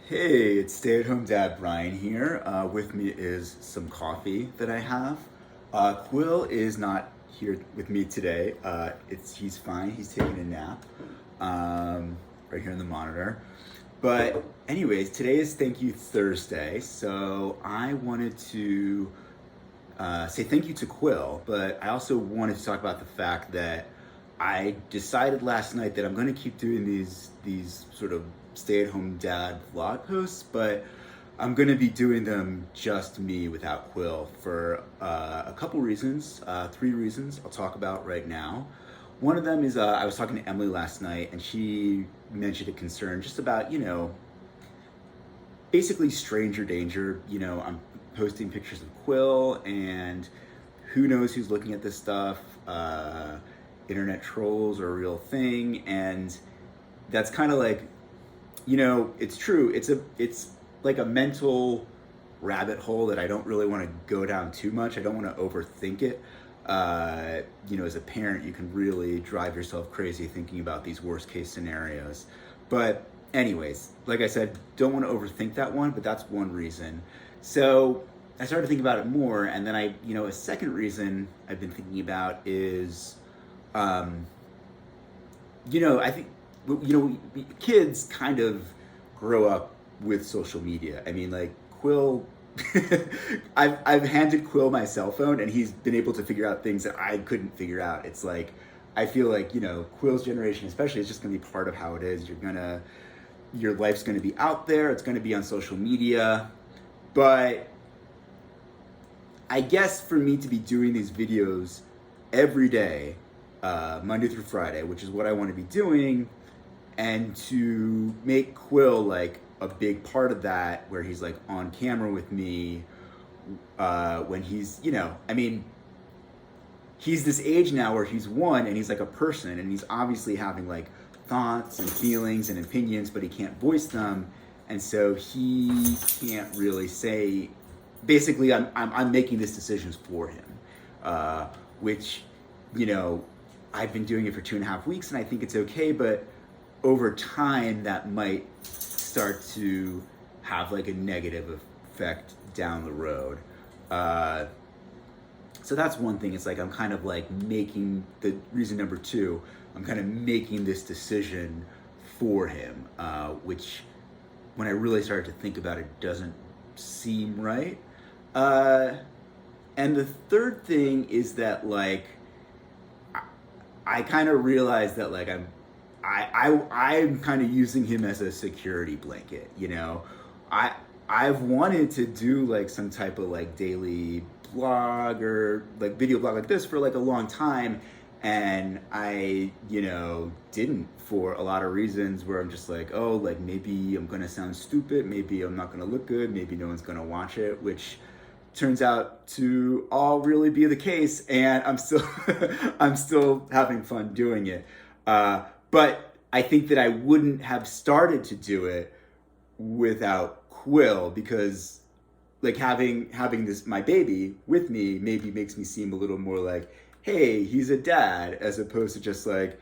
Hey, it's stay-at-home dad Brian here. With me is some coffee that I have. Quill is not here with me today. He's fine. He's taking a nap right here on the monitor. But anyways, today is Thank You Thursday, so I wanted to say thank you to Quill, but I also wanted to talk about the fact that I decided last night that I'm going to keep doing these sort of stay-at-home dad vlog posts, but I'm going to be doing them just me without Quill for a couple reasons, three reasons I'll talk about right now. One of them is I was talking to Emily last night, and she mentioned a concern just about, basically stranger danger. I'm posting pictures of Quill, and who knows who's looking at this stuff. Internet trolls are a real thing, and that's kind of like, it's true. It's like a mental rabbit hole that I don't really want to go down too much. I don't want to overthink it. As a parent, you can really drive yourself crazy thinking about these worst case scenarios. But anyways, like I said, don't want to overthink that one, but that's one reason. So I started to think about it more, and then a second reason I've been thinking about is, I think, kids kind of grow up with social media. I mean, like Quill, I've handed Quill my cell phone, and he's been able to figure out things that I couldn't figure out. It's like, I feel like, Quill's generation especially is just going to be part of how it is. Your life's going to be out there. It's going to be on social media. But I guess for me to be doing these videos every day, Monday through Friday, which is what I want to be doing, and to make Quill like a big part of that, where he's like on camera with me, when he's, he's this age now where he's one and he's like a person, and he's obviously having like thoughts and feelings and opinions, but he can't voice them, and so he can't really say. Basically, I'm making these decisions for him, which, I've been doing it for 2.5 weeks, and I think it's okay, but over time that might start to have like a negative effect down the road. So that's one thing. It's like I'm kind of like making the reason number two. I'm kind of making this decision for him, which, when I really started to think about it, doesn't seem right. And the third thing is that, like, I kind of realized that, like, I'm kind of using him as a security blanket. I've wanted to do like some type of like daily blog or like video blog like this for like a long time, and I didn't, for a lot of reasons, where I'm just like, oh, like maybe I'm gonna sound stupid, maybe I'm not gonna look good, maybe no one's gonna watch it, which turns out to all really be the case, and I'm still I'm still having fun doing it. But I think that I wouldn't have started to do it without Quill, because like having this, my baby, with me maybe makes me seem a little more like, hey, he's a dad, as opposed to just like,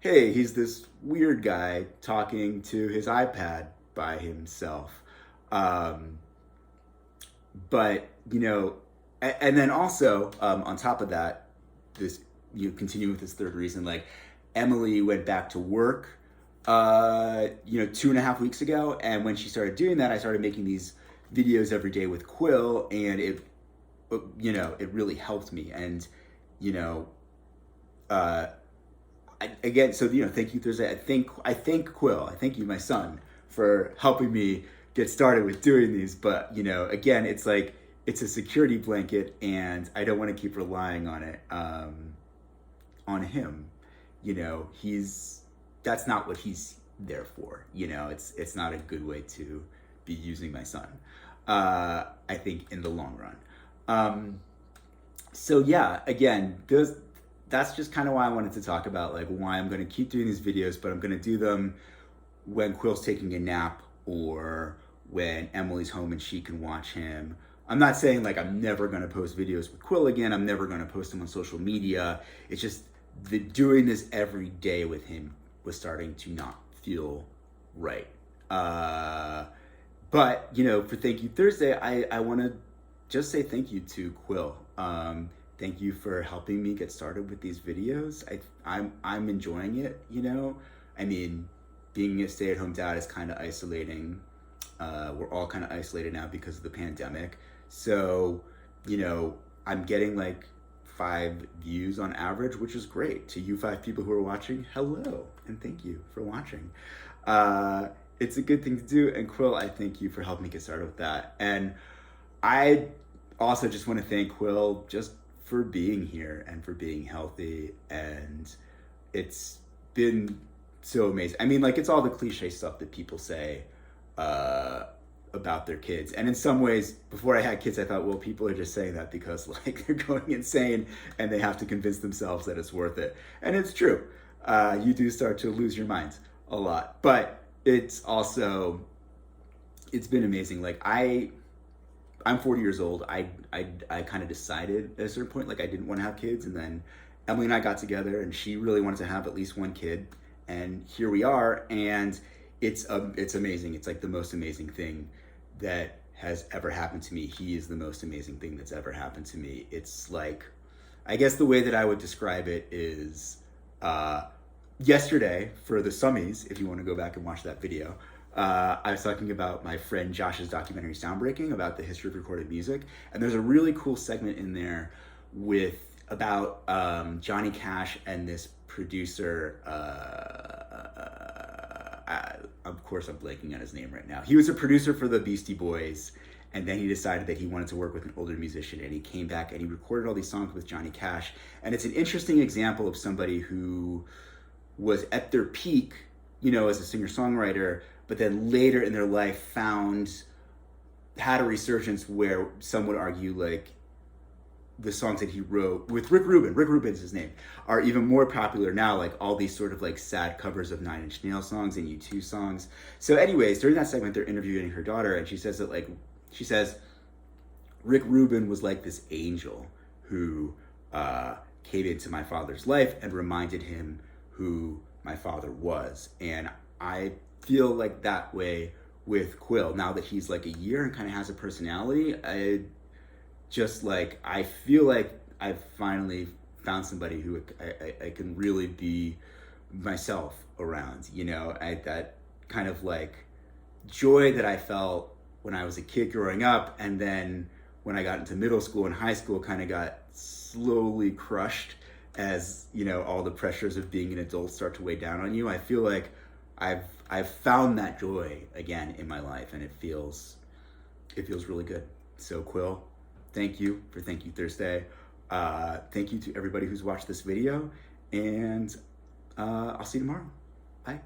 hey, he's this weird guy talking to his iPad by himself. But and then also, on top of that, this, continue with this third reason, like Emily went back to work 2.5 weeks ago, and when she started doing that, I started making these videos every day with Quill, and it really helped me. And again, so thank you Thursday. I thank Quill, I thank you, my son, for helping me get started with doing these. But again, it's like, it's a security blanket, and I don't want to keep relying on it, on him. That's not what he's there for. It's not a good way to be using my son, I think, in the long run. So yeah, again, that's just kind of why I wanted to talk about, like, why I'm going to keep doing these videos, but I'm going to do them when Quill's taking a nap, or when Emily's home and she can watch him. I'm not saying like I'm never going to post videos with Quill again. I'm never going to post them on social media. It's just doing this every day with him was starting to not feel right. But, you know, for Thank You Thursday, I want to just say thank you to Quill. Thank you for helping me get started with these videos. I'm enjoying it, you know. I mean, being a stay-at-home dad is kind of isolating. We're all kind of isolated now because of the pandemic. So, you know, I'm getting like 5 views on average, which is great. To you 5 people who are watching, hello, and thank you for watching. It's a good thing to do, and Quill, I thank you for helping me get started with that. And I also just want to thank Quill just for being here and for being healthy, and it's been so amazing. I mean, like, it's all the cliche stuff that people say about their kids. And in some ways, before I had kids, I thought, well, people are just saying that because like they're going insane and they have to convince themselves that it's worth it. And it's true. You do start to lose your mind a lot, but it's also, it's been amazing. Like I'm 40 years old. I kind of decided at a certain point, like I didn't want to have kids. And then Emily and I got together and she really wanted to have at least one kid. And here we are. And it's amazing. It's like the most amazing thing that has ever happened to me. He is the most amazing thing that's ever happened to me. It's like, I guess the way that I would describe it is, yesterday for the Summies, if you want to go back and watch that video, I was talking about my friend Josh's documentary Soundbreaking, about the history of recorded music. And there's a really cool segment in there about Johny Cash and this producer, of course I'm blanking on his name right now. He was a producer for the Beastie Boys, and then he decided that he wanted to work with an older musician, and he came back and he recorded all these songs with Johny Cash. And it's an interesting example of somebody who was at their peak, you know, as a singer-songwriter, but then later in their life had a resurgence where some would argue like the songs that he wrote with Rick Rubin's his name, are even more popular now, like all these sort of like sad covers of Nine Inch Nails songs and U2 songs. So anyways, during that segment, they're interviewing her daughter, and she says Rick Rubin was like this angel who came into my father's life and reminded him who my father was. And I feel like that way with Quill. Now that he's like a year and kind of has a personality, I feel like I've finally found somebody who I can really be myself around, you know. That kind of like joy that I felt when I was a kid growing up, and then when I got into middle school and high school kind of got slowly crushed as, you know, all the pressures of being an adult start to weigh down on you. I feel like I've found that joy again in my life, and it feels really good. So Quill, thank you for Thank You Thursday. Thank you to everybody who's watched this video, and I'll see you tomorrow. Bye.